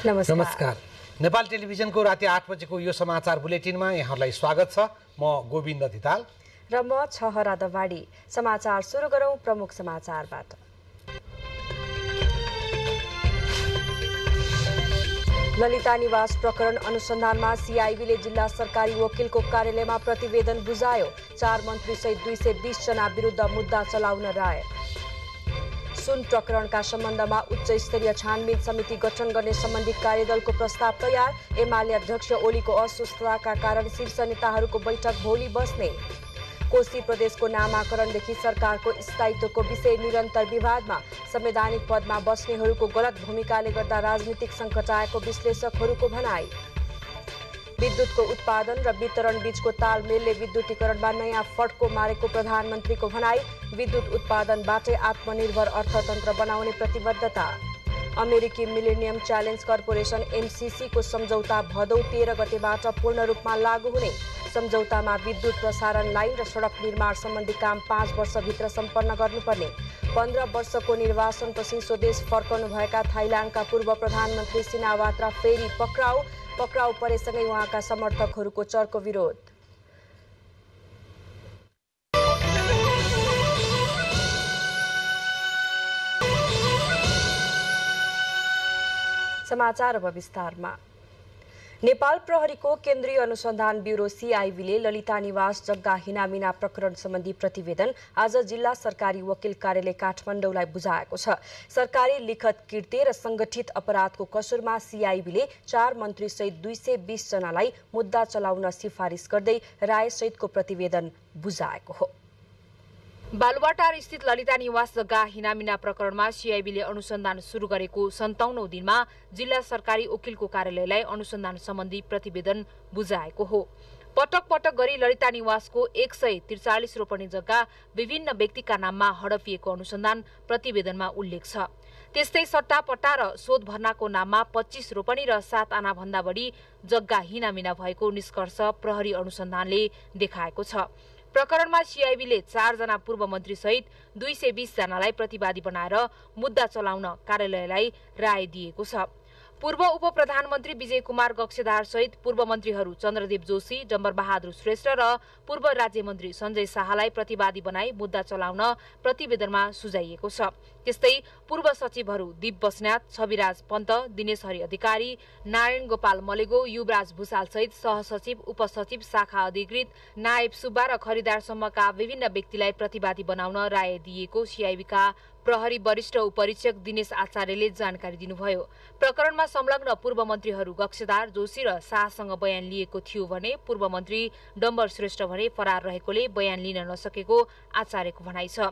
नमस्कार। नेपाल टेलिभिजनको राति 8 बजेको यो समाचार बुलेटिनमा यहाँहरूलाई स्वागत छ। म गोविन्द धिताल र म छहरा दवाडी। समाचार सुरु गरौं प्रमुख समाचारबाट। ललिता निवास प्रकरण अनुसन्धानमा सीआईबीले जिल्ला सरकारी वकिलको कार्यालयमा प्रतिवेदन बुझायो। 4 मन्त्री सहित 220 जना विरुद्ध मुद्दा चलाउन राय। सुन प्रकरणका सम्बन्धमा उच्च स्तरीय छानबिन समिति गठन गर्ने सम्बन्धी कार्यदलको प्रस्ताव तयार। एमाले अध्यक्ष ओलीको अस्वस्थताका कारण शीर्ष नेताहरूको बैठक भोलि बस्ने। कोशी प्रदेशको नामाकरणदेखि सरकारको स्थायित्वको विषय निरन्तर विवादमा। संवैधानिक पदमा बस्नेहरूको गलत भूमिकाले गर्दा राजनीतिक सङ्कट आएको विश्लेषकहरूको भनाई। विद्युतको उत्पादन र वितरण बीचको तालमेलले विद्युतीकरणमा नयाँ फड्को मारेको प्रधानमन्त्रीको भनाई। विद्युत उत्पादनबाटै आत्मनिर्भर अर्थतन्त्र बनाउने प्रतिबद्धता। अमेरिकी मिलेनियम च्यालेन्ज कर्पोरेसन एमसीसीको सम्झौता भदौ 13 गतेबाट पूर्ण रूपमा लागू हुने। सम्झौतामा विद्युत प्रसारण लाइन र सडक निर्माण सम्बन्धी काम 5 वर्षभित्र सम्पन्न गर्नुपर्ने। 15 वर्षको निर्वासनपछि स्वदेश फर्कनुभएका थाइल्यान्डका पूर्व प्रधानमन्त्री सिनावात्रा फेरि पक्राउ परेसँगै उहाँका समर्थकहरूको चर्को विरोध। समाचार अब विस्तारमा। नेपाल प्रहरीको केन्द्रीय अनुसन्धान ब्युरो सीआईबीले ललिता निवास जग्गा हिनामिना प्रकरण सम्बन्धी प्रतिवेदन आज जिल्ला सरकारी वकिल कार्यालय काठमाडौँलाई बुझाएको छ। सरकारी लिखत कृत्य र संगठित अपराधको कसुरमा सीआईबीले 4 मन्त्री सहित 220 जनालाई मुद्दा चलाउन सिफारिस गर्दै रायसहितको प्रतिवेदन बुझाएको हो। बालुवाटार स्थित ललिता निवास जग्गा हिनामिना प्रकरणमा सीआईबीले अनुसन्धान सुरु गरेको 57औं दिनमा जिल्ला सरकारी वकिलको कार्यालयलाई अनुसन्धान सम्बन्धी प्रतिवेदन बुझाएको हो। पटक पटक गरी ललिता निवासको 143 रोपनी जग्गा विभिन्न व्यक्तिका नाममा हडपिएको अनुसन्धान प्रतिवेदनमा उल्लेख छ। त्यस्तै सट्टापट्टा र शोध भर्नाको नाममा 25 रोपनी र 7 आना भन्दा बढी जग्गा हिनामिना भएको निष्कर्ष प्रहरी अनुसन्धानले देखाएको छ। प्रकरणमा सीआईबीले 4 जना पूर्व मन्त्री सहित 220 जनालाई प्रतिवादी बनाएर मुद्दा चलाउन कार्यालयलाई राय दिएको छ। पूर्व उप प्रधानमन्त्री विजय कुमार गक्षेदार सहित पूर्व मन्त्रीहरू चन्द्रदेव जोशी, डम्बर बहादुर श्रेष्ठ र पूर्व राज्य मन्त्री सञ्जय शाहलाई प्रतिवादी बनाई मुद्दा चलाउन प्रतिवेदनमा सुझाइएको छ। त्यस्तै पूर्व सचिवहरू दीप बस्नेत, छविराज पन्त, दिनेश हरि अधिकारी, नारायण गोपाल मलेगो, युवराज भूषाल सहित सहसचिव, उपसचिव, शाखा अधिकृत, नायब सुब्बा र खरिदारसम्मका विभिन्न व्यक्तिलाई प्रतिवादी बनाउन राय दिएको सीआईबीका प्रहरी वरिष्ठ उपरीक्षक दिनेश आचार्यले जानकारी दिनुभयो। प्रकरणमा संलग्न पूर्व मन्त्रीहरू गक्षेदार, जोशी र शाहसँग बयान लिएको थियो भने पूर्व मन्त्री डम्बर श्रेष्ठ भने फरार रहेकोले बयान लिन नसकेको आचार्यको भनाइ छ।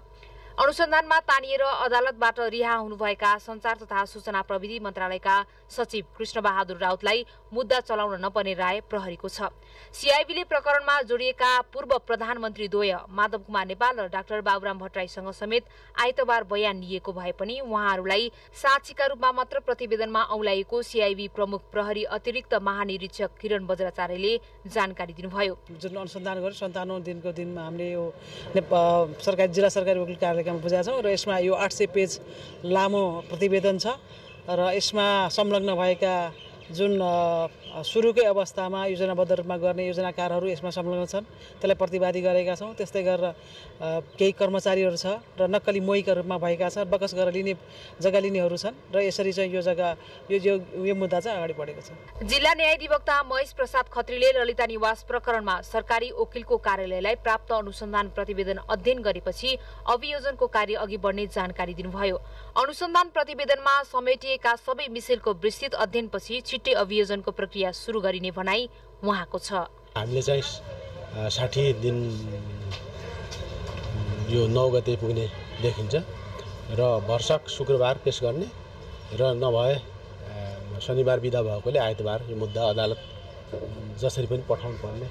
अनुसन्धानमा तानिएर अदालतबाट रिहा हुनुभएका सञ्चार तथा सूचना प्रविधि मन्त्रालयका सचिव कृष्णबहादुर राउतलाई मुद्दा चलाउन नपर्ने राय प्रहरीको छ। सीआईबीले प्रकरणमा जोडिएका पूर्व प्रधानमन्त्री द्वय माधव कुमार नेपाल र डाक्टर बाबुराम भट्टराईसँग समेत आइतबार बयान लिएको भए पनि उहाँहरूलाई साक्षीका रूपमा मात्र प्रतिवेदनमा औलाइएको सीआईबी प्रमुख प्रहरी अतिरिक्त महानिरीक्षक किरण बज्राचार्यले जानकारी दिनुभयो। जुन अनुसन्धान गरे 57औं दिनको दिनमा हामीले यो जिल्ला सरकारी वकिल कार्यालयमा बुझाएको छौँ र यसमा यो 800 पेज लामो प्रतिवेदन छ र यसमा संलग्न भएका जुन सुरुकै अवस्थामा योजनाबद्ध रूपमा गर्ने योजनाकारहरू यसमा संलग्न छन् त्यसलाई प्रतिवादी गरेका छौँ। त्यस्तै गरेर केही कर्मचारीहरू छ र नक्कली मोहीका रूपमा भएका छन्, बकस गरेर जग्गा लिनेहरू छन् र यसरी चाहिँ यो जग्गा यो मुद्दा चाहिँ अगाडि बढेको छ। जिल्ला न्यायाधिवक्ता महेश प्रसाद खत्रीले ललिता निवास प्रकरणमा सरकारी वकिलको कार्यालयलाई प्राप्त अनुसन्धान प्रतिवेदन अध्ययन गरेपछि अभियोजनको कार्य अघि बढ्ने जानकारी दिनुभयो। अनुसन्धान प्रतिवेदनमा समेटिएका सबै मिसेलको विस्तृत अध्ययनपछि छिट्टै अभियोजनको प्रक्रिया सुरु गरिने भनाई उहाँको छ। हामीले चाहिँ 60 दिन यो 9 गते पुग्ने देखिन्छ र भर्सक शुक्रबार पेश गर्ने र नभए शनिबार बिदा भएकोले आइतबार यो मुद्दा अदालत जसरी पनि पठाउनु पर्ने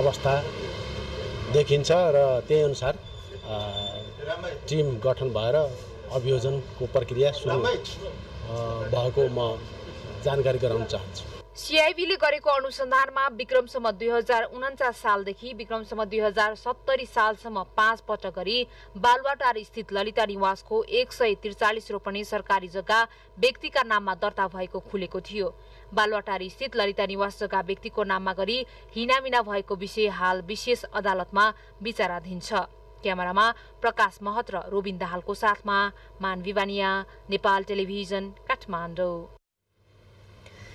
अवस्था देखिन्छ र त्यही अनुसार टिम गठन भएर अभियोजनको प्रक्रिया सुरु भएको म जानकारी गराउन चाहन्छु। सिआइबीले गरेको अनुसन्धानमा विक्रमसम्म 2049 सालदेखि विक्रमसम्म 2070 सालसम्म 5 पटक गरी बालुवाटार स्थित ललिता निवासको 143 रोपनी सरकारी जग्गा व्यक्तिका नाममा दर्ता भएको खुलेको थियो। बालुवाटार स्थित ललिता निवास जग्गा व्यक्तिको नाममा गरी हिनामिना भएको विषय हाल विशेष अदालतमा विचाराधीन छ। क्यामेरामा प्रकाश महत र रोबिन दाहालको साथमा मानवी बानिया, नेपाल टेलिभिजन, काठमाडौँ।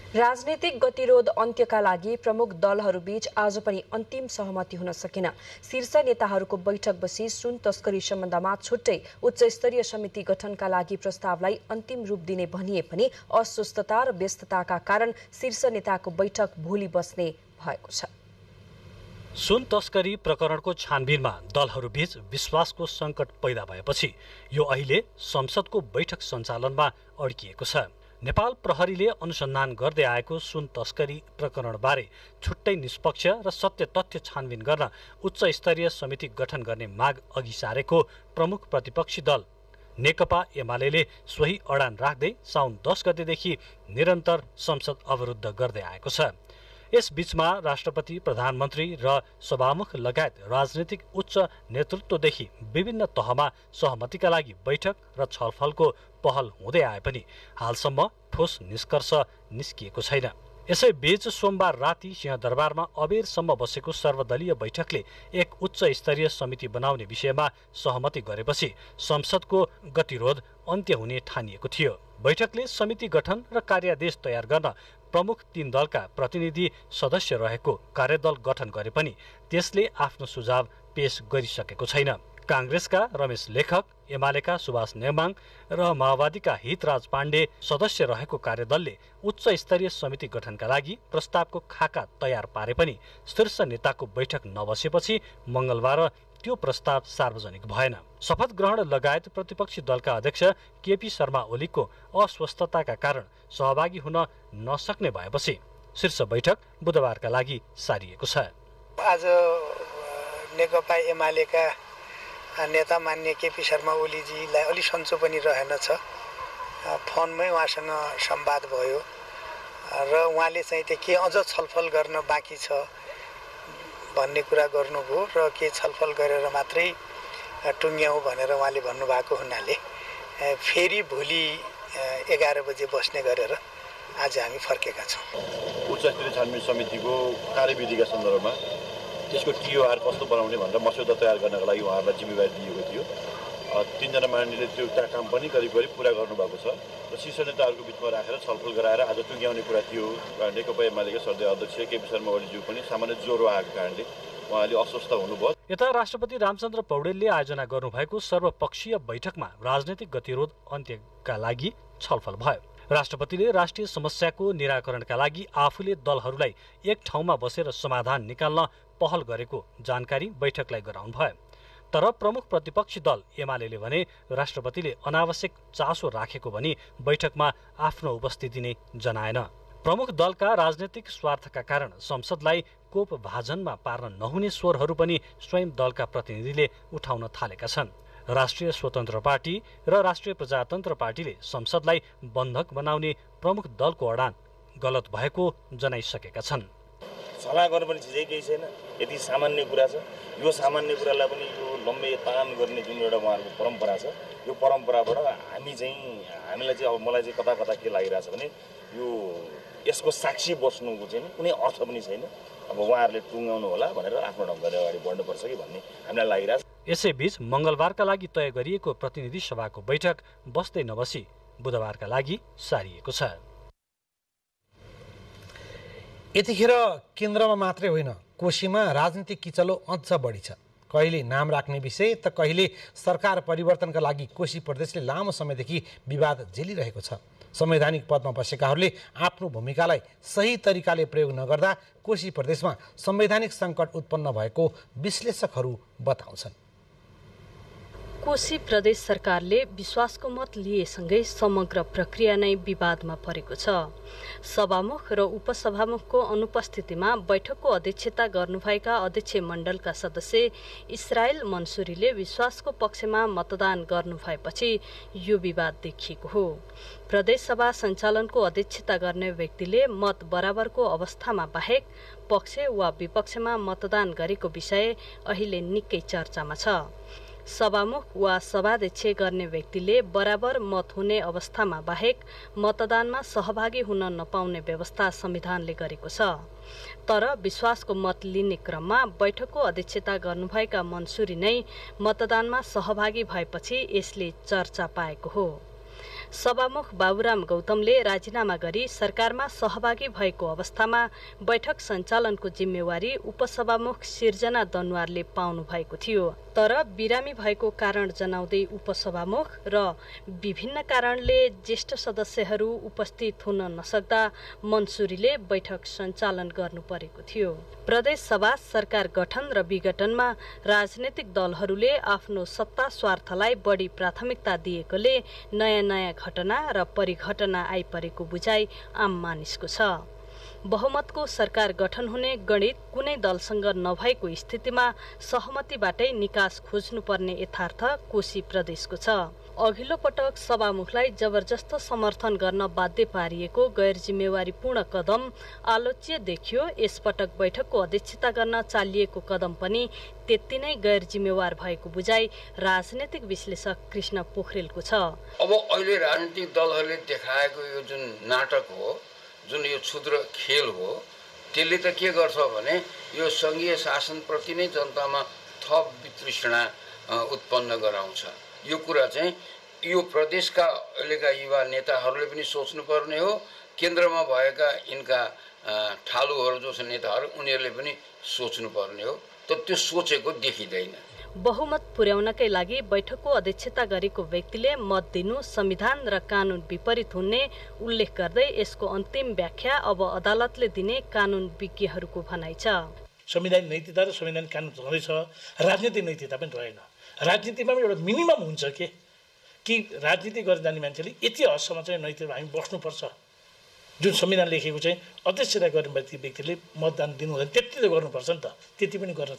राजनीतिक गतिरोध अन्त्यका लागि प्रमुख दलहरूबीच आज पनि अन्तिम सहमति हुन सकेन। शीर्ष नेताहरूको बैठक बसी सुन तस्करी सम्बन्धमा छुट्टै उच्चस्तरीय समिति गठनका लागि प्रस्तावलाई अन्तिम रूप दिने भनिए पनि अस्वस्थता र व्यस्तताका कारण शीर्ष नेताको बैठक भोलि बस्ने भएको छ। सुन तस्करी प्रकरणको छानबिनमा दलहरूबीच विश्वासको संकट पैदा भएपछि यो अहिले संसदको बैठक सञ्चालनमा अड्किएको छ। नेपाल प्रहरीले अनुसन्धान गर्दै आएको सुन तस्करी प्रकरणबारे छुट्टै निष्पक्ष र सत्य तथ्य छानबिन गर्न उच्च स्तरीय समिति गठन गर्ने माग अघि सारेको प्रमुख प्रतिपक्षी दल नेकपा एमाले सोही अडान राख्दै साउन 10 गतेदेखि निरन्तर संसद अवरुद्ध गर्दै आएको छ। यस बीचमा राष्ट्रपति, प्रधानमन्त्री र सभामुख लगायत राजनीतिक उच्च नेतृत्वदेखि विभिन्न तहमा सहमतिका लागि बैठक र छलफलको पहल हुँदै आए पनि हालसम्म ठोस निष्कर्ष निस्किएको छैन। यसैबीच सोमबार राति सिंहदरबारमा अबेरसम्म बसेको सर्वदलीय बैठकले एक उच्च स्तरीय समिति बनाउने विषयमा सहमति गरेपछि संसदको गतिरोध अन्त्य हुने ठानिएको थियो। बैठकले समिति गठन र कार्यादेश तयार गर्न प्रमुख 3 दलका प्रतिनिधि सदस्य रहेको कार्यदल गठन गरे पनि त्यसले आफ्नो सुझाव पेश गरिसकेको छैन। कांग्रेसका रमेश लेखक, एमालेका सुभाष नेमाङ र माओवादीका हितराज पाण्डे सदस्य रहेको कार्यदलले उच्च स्तरीय समिति गठनका लागि प्रस्तावको खाका तयार पारे पनि शीर्ष नेताको बैठक नबसेपछि मंगलबार त्यो प्रस्ताव सार्वजनिक भएन। शपथ ग्रहण लगायत प्रतिपक्षी दलका अध्यक्ष केपी शर्मा ओलीको अस्वस्थताका कारण सहभागी हुन नसक्ने भएपछि शीर्ष बैठक बुधबारका लागि सारिएको छ। आज नेकपा एमालेका नेता मान्य केपी शर्मा ओलीजीलाई अलि सन्चो पनि रहेनछ। फोनमै उहाँसँग संवाद भयो र उहाँले चाहिँ के अझ छलफल गर्न बाँकी छ भन्ने कुरा गर्नुभयो र के छलफल गरेर मात्रै टुङ्ग्याउँ भनेर उहाँले भन्नुभएको हुनाले फेरि भोलि 11 बजे बस्ने गरेर आज हामी फर्केका छौँ। उच्च स्तरीय छानबिन समितिको कार्यविधिका सन्दर्भमा त्यसको टिओआर कस्तो बनाउने भनेर मस्यौदा तयार गर्नका लागि उहाँहरूलाई जिम्मेवारी दिएको थियो। 3 जना माननीयले त्यो काम पनि करिब पुरा गर्नुभएको छ र शीर्ष नेताहरूको बिचमा राखेर छलफल गराएर आज टुङ्ग्याउने कुरा थियो। नेकपा एमालेका सदस्य अध्यक्ष केपी शर्मा ओलीज्यू पनि सामान्य ज्वरो आएको कारणले उहाँले अस्वस्थ हुनुभयो। यता राष्ट्रपति रामचन्द्र पौडेलले आयोजना गर्नुभएको सर्वपक्षीय बैठकमा राजनीतिक गतिरोध अन्त्यका लागि छलफल भयो। राष्ट्रपतिले राष्ट्रिय समस्याको निराकरणका लागि आफूले दलहरूलाई एक ठाउँमा बसेर समाधान निकाल्न पहल गरेको जानकारी बैठकलाई गराउनु भयो। तर प्रमुख प्रतिपक्षी दल एमालेले भने राष्ट्रपतिले अनावश्यक चासो राखेको भनी बैठकमा आफ्नो उपस्थिति नै जनाएन। प्रमुख दलका राजनीतिक स्वार्थका कारण संसदलाई कोप भाजनमा पार्न नहुने स्वरहरू पनि स्वयं दलका प्रतिनिधिले उठाउन थालेका छन्। राष्ट्रिय स्वतन्त्र पार्टी र राष्ट्रिय प्रजातन्त्र पार्टीले संसदलाई बन्धक बनाउने प्रमुख दलको अडान गलत भएको जनाइसकेका छन्। सल्लाह गर्नु पनि चिजै केही छैन, यति सामान्य कुरा छ। यो सामान्य कुरालाई पनि यो लम्बे तान गर्ने जुन एउटा उहाँहरूको परम्परा छ, यो परम्पराबाट हामीलाई चाहिँ अब मलाई चाहिँ कता कता के लागिरहेछ भने यो यसको साक्षी बस्नुको चाहिँ कुनै अर्थ पनि छैन। अब उहाँहरूले टुङ्गाउनु होला भनेर आफ्नो ढङ्गले अगाडि बढ्नुपर्छ कि भन्ने हामीलाई लागिरहेछ। यसैबीच मंगलबारका लागि तय गरिएको प्रतिनिधि सभाको बैठक बस्दै नबसी बुधबारका लागि सारिएको छ। यतिखेर केन्द्रमा मात्रै होइन, कोशीमा राजनीतिक किचलो अझ बढी छ। कहिले नाम राख्ने विषय त कहिले सरकार परिवर्तनका लागि कोशी प्रदेशले लामो समयदेखि विवाद झेलिरहेको छ। संवैधानिक पदमा बसेकाहरूले आफ्नो भूमिकालाई सही तरिकाले प्रयोग नगर्दा कोशी प्रदेशमा संवैधानिक सङ्कट उत्पन्न भएको विश्लेषकहरू बताउँछन्। कोशी प्रदेश सरकारले विश्वासको मत लिएसँगै समग्र प्रक्रिया नै विवादमा परेको छ। सभामुख र उपसभामुखको अनुपस्थितिमा बैठकको अध्यक्षता गर्नुभएका अध्यक्ष मण्डलका सदस्य इस्रायल मन्सुरीले विश्वासको पक्षमा मतदान गर्नुभएपछि यो विवाद देखिएको हो। प्रदेशसभा सञ्चालनको अध्यक्षता गर्ने व्यक्तिले मत बराबरको अवस्थामा बाहेक पक्ष वा विपक्षमा मतदान गरेको विषय अहिले निकै चर्चामा छ। सभामुख वा सभाध्यक्ष गर्ने व्यक्तिले बराबर मत हुने अवस्थामा बाहेक मतदानमा सहभागी हुन नपाउने व्यवस्था संविधानले गरेको छ। तर विश्वासको मत लिने क्रममा बैठकको अध्यक्षता गर्नुभएका मन्सुरी नै मतदानमा सहभागी भएपछि यसले चर्चा पाएको हो। सभामुख बाबुराम गौतमले राजीनामा गरी सरकारमा सहभागी भएको अवस्थामा बैठक सञ्चालनको जिम्मेवारी उपसभामुख सिर्जना दनुवारले पाउनु भएको थियो। तर बिरामी भएको कारण जनाउँदै उपसभामुख र विभिन्न कारणले ज्येष्ठ सदस्यहरू उपस्थित हुन नसक्दा मन्सुरीले बैठक सञ्चालन गर्नु परेको थियो। प्रदेश सभा सरकार गठन र विघटनमा राजनैतिक दलहरूले आफ्नो सत्ता स्वार्थलाई बढी प्राथमिकता दिएकोले नयाँ घटना र परिघटना आइपरेको बुझाइ आम मानिसको छ। बहुमतको सरकार गठन हुने गणित कुनै दलसँग नभएको स्थितिमा सहमतिबाटै निकास खोज्नुपर्ने यथार्थ कोशी प्रदेशको छ। अघिल्लो पटक सभामुखलाई जबरजस्त समर्थन गर्न बाध्य पारिएको गैर जिम्मेवारीपूर्ण कदम आलोच्य देखियो। यसपटक बैठकको अध्यक्षता गर्न चालिएको कदम पनि त्यति नै गैर जिम्मेवार भएको बुझाइ राजनैतिक विश्लेषक कृष्ण पोखरेलको छ। अब अहिले राजनीतिक दलहरूले देखाएको यो जुन नाटक हो, जुन यो क्षुद्र खेल हो, त्यसले त के गर्छ भने यो सङ्घीय शासनप्रति नै जनतामा थप वितृष्णा उत्पन्न गराउँछ। यो कुरा चाहिँ यो प्रदेशका अहिलेका युवा नेताहरूले पनि सोच्नुपर्ने हो। केन्द्रमा भएका यिनका ठालुहरू जो छन् नेताहरू, उनीहरूले पनि सोच्नुपर्ने हो। तर त्यो सोचेको देखिँदैन। बहुमत पुर्याउनकै लागि बैठकको अध्यक्षता गरेको व्यक्तिले मत दिनु संविधान र कानून विपरीत हुने उल्लेख गर्दै यसको अन्तिम व्याख्या अब अदालतले दिने कानून विज्ञहरूको भनाइ छ। संविधान नैतिकता र संविधान कानून छँदैछ, राजनीतिक नैतिकता पनि रहेन। राजनीतिमा पनि एउटा मिनिमम हुन्छ कि राजनीति गरेर जाने मान्छेले यति हदसम्म चाहिँ नैतिकमा हामी बस्नुपर्छ। जुन संविधान लेखेको चाहिँ अध्यक्षता गर्ने व्यक्तिले मतदान दिनु हुँदैन, त्यति त गर्नुपर्छ नि त। त्यति पनि गर्न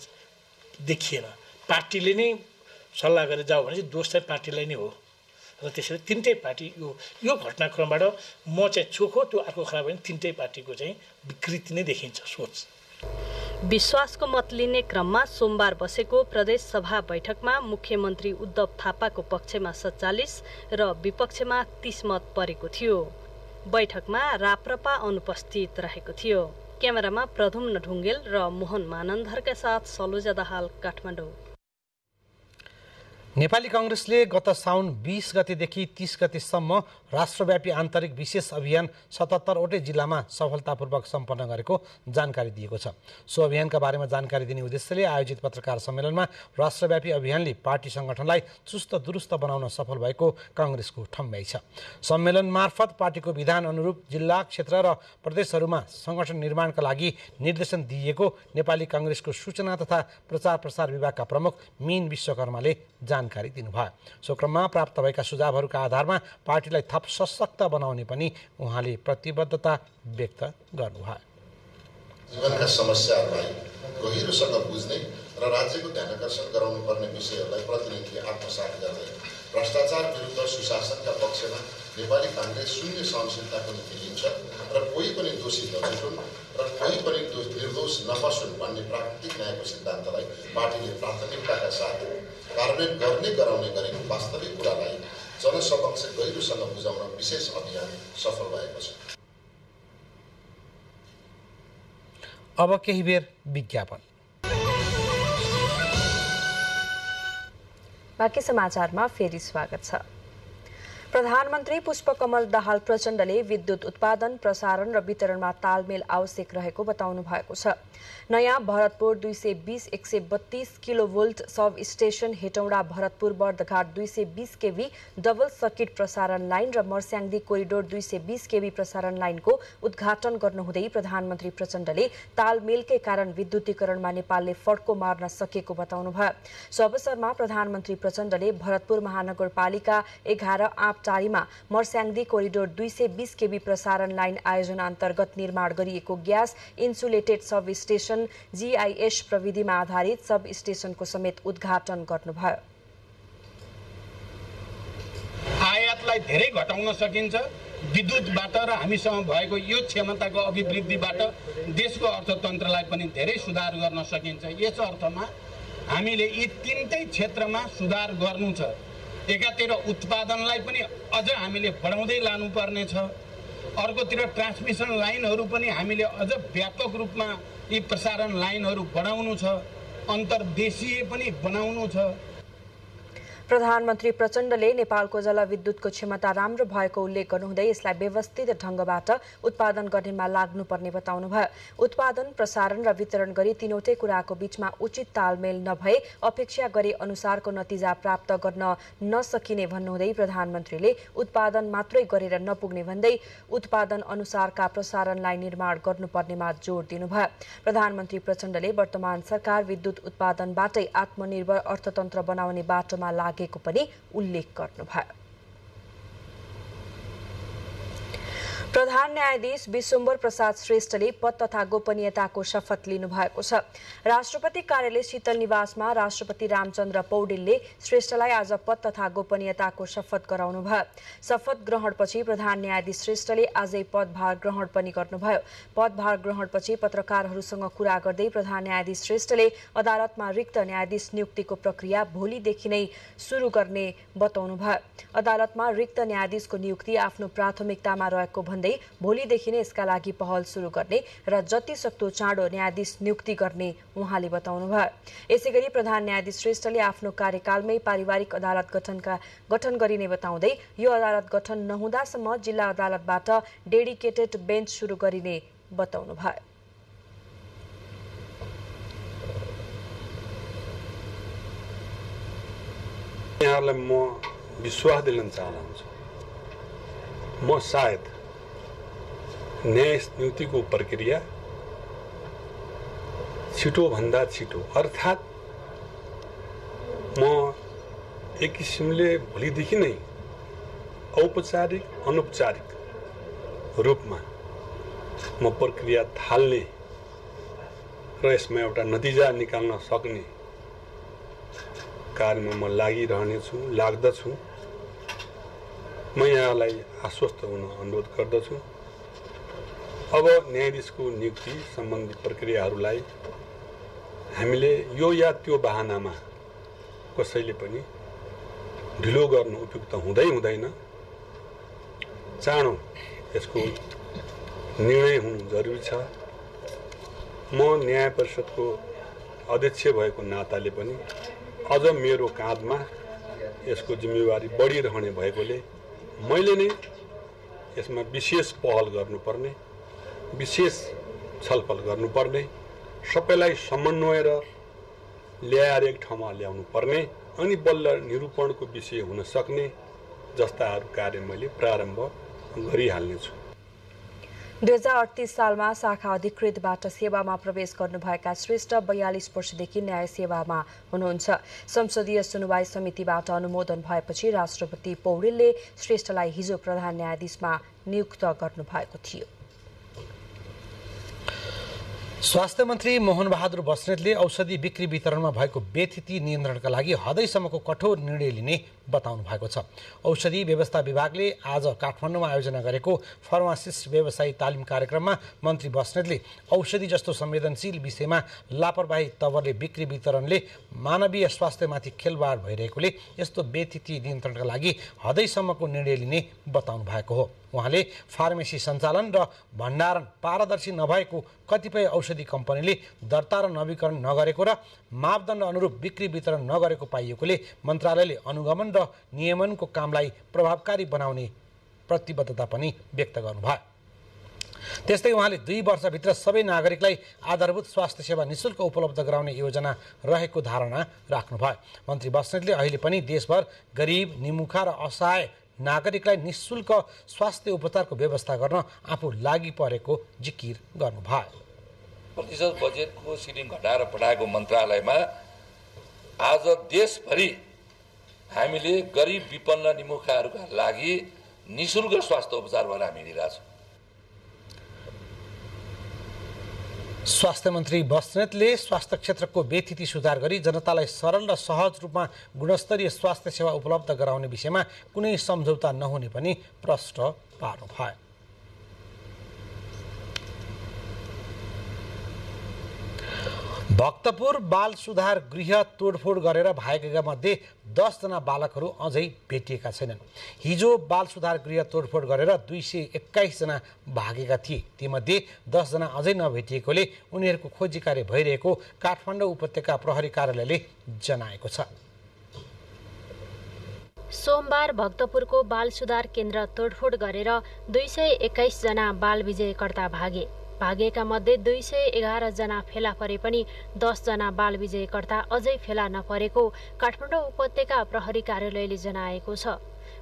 देखिएन। पार्टीले नै सल्लाह गरेर जाऊ भने चाहिँ दोष चाहिँ पार्टीलाई नै हो। र त्यसैले तिनटै पार्टी यो घटनाक्रमबाट म चाहिँ चोखो, त्यो अर्को खराब भने तिनटै पार्टीको चाहिँ विकृति नै देखिन्छ सोच। विश्वासको मत लिने क्रममा सोमबार बसेको प्रदेश सभा बैठकमा मुख्यमन्त्री उद्धव थापाको पक्षमा 47 र विपक्षमा 30 मत परेको थियो। बैठकमा राप्रपा अनुपस्थित रहेको थियो। क्यामेरामा प्रधुम्न ढुङ्गेल र मोहन मानन्दरका साथ सलोजा दाहाल, काठमाडौँ। नेपाली कांग्रेसले गत साउन 20 गतेदेखि 30 गतेसम्म राष्ट्रव्यापी आन्तरिक विशेष अभियान 77वटै जिल्लामा सफलतापूर्वक सम्पन्न गरेको जानकारी दिएको छ। सो अभियानका बारेमा जानकारी दिने उद्देश्यले आयोजित पत्रकार सम्मेलनमा राष्ट्रव्यापी अभियानले पार्टी संगठनलाई चुस्त दुरुस्त बनाउन सफल भएको कांग्रेसको ठम्ब्याइ छ। सम्मेलन मार्फत पार्टीको विधान अनुरूप जिल्ला, क्षेत्र र प्रदेशहरूमा संगठन निर्माणका लागि निर्देशन दिएको नेपाली कांग्रेसको सूचना तथा प्रचार प्रसार विभागका प्रमुख मीन विश्वकर्माले जानकारी दिनुभयो। सो क्रममा प्राप्त भएका सुझावहरूका आधारमा पार्टीलाई थप सशक्त बनाउने पनि उहाँले प्रतिबद्धता व्यक्त गर्नुभयो। जीवनका समस्याहरूलाई गहिरोसँग बुझ्ने र राज्यको ध्यानाकर्षण गराउनु पर्ने विषयहरूलाई प्रतिनिधिले आत्मसात गर्दै भ्रष्टाचार विरुद्ध सुशासनका पक्षमा नेपाली कांग्रेस शून्य सहनशीलताको नीति लिन्छ र कोही पनि दोषी नछुटुन् र कोही पनि निर्दोष नफसुन् भन्ने प्राकृतिक न्यायको सिद्धान्तलाई पार्टीले प्राथमिकताका साथ कार्यान्वयन गर्ने गराउने गरेको वास्तविक कुरालाई जनसमक्ष गहिरोसँग बुझाउन विशेष अभियान सफल भएको छ। अब केही बेर विज्ञापन। बाँकी समाचारमा फेरि स्वागत छ। प्रधानमन्त्री पुष्पकमल दाहाल प्रचण्डले विद्युत उत्पादन, प्रसारण र वितरणमा तालमेल आवश्यक रहेको बताउनु भएको छ। नयाँ Bharatpur 220-132 kilovolt sub station, Hetauda Bharatpur Bardaghat 220 केभी double circuit प्रसारण लाइन र मर्स्याङ्दी कोरिडोर 220 केभी प्रसारण लाइनको उद्घाटन गर्नुहुँदै प्रधानमन्त्री प्रचण्डले तालमेलकै कारण विद्युतीकरणमा नेपालले फड्को मार्न सकेको बताउनुभयो। सो अवसरमा प्रधानमन्त्री प्रचण्डले भरतपुर महानगरपालिका 11 आँपटारीमा मर्स्याङ्दी कोरिडोर 220 केभी प्रसारण लाइन आयोजना अन्तर्गत निर्माण गरिएको gas insulated sub station GIS प्रविधिमा आधारित सब स्टेशनको समेत उद्घाटन गर्नुभयो। आयातलाई धेरै घटाउन सकिन्छ। विद्युतबाट र हामीसँग भएको यो क्षमताको अभिवृद्धिबाट देशको अर्थतन्त्रलाई पनि धेरै सुधार गर्न सकिन्छ। यस अर्थमा हामीले यी तीनटै क्षेत्रमा सुधार गर्नु छ। एकातिर उत्पादनलाई पनि अझ हामीले बढाउँदै लानुपर्ने छ। अर्कोतिर ट्रान्समिसन लाइनहरू पनि हामीले अझ व्यापक रूपमा यी प्रसारण लाइनहरू बढाउनु छ। अन्तर्देशीय पनि बनाउनु छ। प्रधानमन्त्री प्रचण्डले नेपालको जलविद्युतको क्षमता राम्रो भएको उल्लेख गर्नुहुँदै यसलाई व्यवस्थित ढंगबाट उत्पादन गर्नेमा लाग्नुपर्ने बताउनुभयो। उत्पादन, प्रसारण र वितरण गरी तीनवटै कुराको बीचमा उचित तालमेल नभए अपेक्षा गरे अनुसारको नतिजा प्राप्त गर्न नसकिने भन्नुहुँदै प्रधानमन्त्रीले उत्पादन मात्रै गरेर नपुग्ने भन्दै उत्पादन अनुसारका प्रसारणलाई निर्माण गर्नुपर्नेमा जोड दिनुभयो। प्रधानमन्त्री प्रचण्डले वर्तमान सरकार विद्युत उत्पादनबाटै आत्मनिर्भर अर्थतन्त्र बनाउने बाटोमा लागेको पनि उल्लेख गर्नुभयो। प्रधान न्यायाधीश विश्वम्भर प्रसाद श्रेष्ठले पद तथा गोपनीयताको शपथ लिनुभएको छ। राष्ट्रपति कार्यालय शीतल निवासमा राष्ट्रपति रामचन्द्र पौडेलले श्रेष्ठलाई आज पद तथा गोपनीयताको शपथ गराउनुभयो। शपथ ग्रहणपछि प्रधान न्यायाधीश श्रेष्ठले आजै पदभार ग्रहण पनि गर्नुभयो। पदभार ग्रहणपछि पत्रकारहरूसँग कुरा गर्दै प्रधान न्यायाधीश श्रेष्ठले अदालतमा रिक्त न्यायाधीश नियुक्तिको प्रक्रिया भोलिदेखि नै सुरु गर्ने बताउनुभयो। अदालतमा रिक्त न्यायाधीशको नियुक्ति आफ्नो प्राथमिकतामा रहेको भन्दै भोलिदेखि नै यसका लागि पहल सुरु गर्ने र जति सक्दो चाँडो न्यायाधीश नियुक्ति गर्ने उहाँले बताउनुभयो। यसैगरी प्रधान न्यायाधीश श्रेष्ठले आफ्नो कार्यकालमै पारिवारिक अदालत गठन गरिने बताउँदै यो अदालत गठन नहुँदासम्म जिल्ला अदालतबाट डेडिकेटेड बेन्च सुरु गरिने बताउनुभयो। यहाँलाई म विश्वास दिलाउन चाहन्छु, म सायद न्यायाधीश नियुक्तिको प्रक्रिया छिटोभन्दा छिटो, अर्थात् म एक किसिमले भोलिदेखि नै औपचारिक अनौपचारिक रूपमा म प्रक्रिया थाल्ने र यसमा एउटा नतिजा निकाल्न सक्ने कार्यमा म लागिरहनेछु, लाग्दछु। म यहाँलाई आश्वस्त हुन अनुरोध गर्दछु। अब न्यायाधीशको नियुक्ति सम्बन्धी प्रक्रियाहरूलाई हामीले यो या त्यो बहानामा कसैले पनि ढिलो गर्नु उपयुक्त हुँदैन। चाँडो यसको निर्णय हुनु जरुरी छ। म न्याय परिषदको अध्यक्ष भएको नाताले पनि अझ मेरो काँधमा यसको जिम्मेवारी बढिरहने भएकोले मैले नै यसमा विशेष पहल गर्नुपर्ने, विशेष छलफल गर्नुपर्ने, सबैलाई समन्वय र ल्याएर एक ठाउँमा ल्याउनु पर्ने अनि बल्ल निरूपणको विषय हुन सक्ने जस्ताहरू कार्य मैले प्रारम्भ गरिहाल्नेछु। 2038 सालमा शाखा अधिकृतबाट सेवामा प्रवेश गर्नुभएका श्रेष्ठ 42 वर्षदेखि न्याय सेवामा हुनुहुन्छ। संसदीय सुनवाई समितिबाट अनुमोदन भएपछि राष्ट्रपति पौडेलले श्रेष्ठलाई हिजो प्रधान न्यायाधीशमा नियुक्त गर्नुभएको थियो। स्वास्थ्य मन्त्री मोहन बहादुर बस्नेतले औषधि बिक्री वितरणमा भएको बेथिति नियन्त्रणका लागि हदैसम्मको कठोर निर्णय लिने बताउनु भएको छ। औषधि व्यवस्था विभागले आज काठमाडौँमा आयोजना गरेको फार्मासिस्ट व्यवसायी तालिम कार्यक्रममा मन्त्री बस्नेतले औषधि जस्तो संवेदनशील विषयमा लापरवाही तवरले बिक्री वितरणले मानवीय स्वास्थ्यमाथि खेलवाड भइरहेकोले यस्तो बेथिति नियन्त्रणका लागि हदैसम्मको निर्णय लिने बताउनु भएको हो। उहाँले फार्मेसी सञ्चालन र भण्डारण पारदर्शी नभएको, कतिपय औषधि कम्पनीले दर्ता र नवीकरण नगरेको र मापदण्ड अनुरूप बिक्री वितरण नगरेको पाइएकोले मन्त्रालयले अनुगमन र नियमनको कामलाई प्रभावकारी बनाउने प्रतिबद्धता पनि व्यक्त गर्नुभयो। त्यस्तै उहाँले 2 वर्षभित्र सबै नागरिकलाई आधारभूत स्वास्थ्य सेवा निशुल्क उपलब्ध गराउने योजना रहेको धारणा राख्नुभयो। मन्त्री बस्नेतले अहिले पनि देशभर गरिब, निमुखा र असहाय नागरिकलाई निशुल्क स्वास्थ्य उपचारको व्यवस्था गर्न आफू लागि परेको जिकिर गर्नुभयो। प्रतिशत बजेटको सिलिङ घटाएर पठाएको मन्त्रालयमा आज देशभरि हामीले गरिब, विपन्न, निमुखाहरूका लागि निशुल्क स्वास्थ्य उपचार भएर हामी दिइरहेछौँ। स्वास्थ्य मन्त्री बस्नेतले स्वास्थ्य क्षेत्रको व्यथिति सुधार गरी जनतालाई सरल र सहज रूपमा गुणस्तरीय स्वास्थ्य सेवा उपलब्ध गराउने विषयमा कुनै सम्झौता नहुने पनि प्रष्ट पार्नुभयो। भक्तपुर बाल सुधार गृह तोडफोड गरेर भागेका मध्ये 10 जना बालकहरू अझै भेटिएका छैनन्। हिजो बाल सुधार गृह तोडफोड गरेर 221 जना भागेका थिए। तीमध्ये 10 जना अझै नभेटिएकोले उनीहरूको खोजी कार्य भइरहेको काठमाडौँ उपत्यका प्रहरी कार्यालयले जनाएको छ। सोमबार भक्तपुरको बाल सुधार केन्द्र तोडफोड गरेर 221 जना बाल विजयकर्ता भागेका मध्ये 211 जना फेला परे पनि 10 जना बाल विजयकर्ता अझै फेला नपरेको काठमाडौँ उपत्यका प्रहरी कार्यालयले जनाएको छ।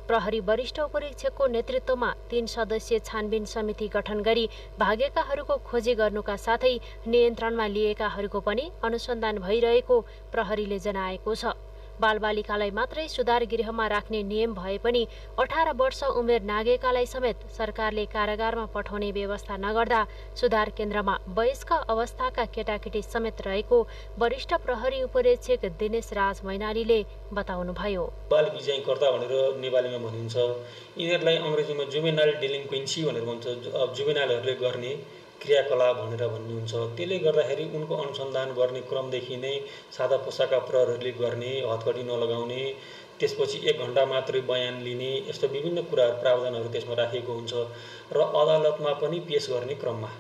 प्रहरी वरिष्ठ उपरीक्षकको नेतृत्वमा 3 सदस्यीय छानबिन समिति गठन गरी भागेकाहरूको खोजी गर्नुका साथै नियन्त्रणमा लिएकाहरूको पनि अनुसन्धान भइरहेको प्रहरीले जनाएको छ। बालबालिकालाई मात्रै सुधार गृहमा राख्ने नियम भए पनि 18 वर्ष उमेर नागेकालाई समेत सरकारले कारागारमा पठाउने व्यवस्था नगर्दा सुधार केन्द्रमा वयस्क अवस्थाका केटाकेटी समेत रहेको वरिष्ठ प्रहरी उपरीक्षक दिनेश राज मैनालीले बताउनुभयो। बाल विजयकर्ता भनेर नेपालीमा भनिन्छ। यिनीहरूलाई अङ्ग्रेजीमा जुवेनाइल डेलिन्क्वेन्सी भनेर भन्छ। जुवेनाइलहरूले गर्ने क्रियाकलाप भनेर भन्नुहुन्छ। त्यसले गर्दाखेरि उनको अनुसन्धान गर्ने क्रमदेखि नै सादा पोसाका प्रहरीहरूले गर्ने, हतकडी नलगाउने, त्यसपछि 1 घण्टा मात्रै बयान लिने, यस्तो विभिन्न कुराहरू प्रावधानहरू त्यसमा राखिएको हुन्छ। र अदालतमा पनि पेश गर्ने क्रममा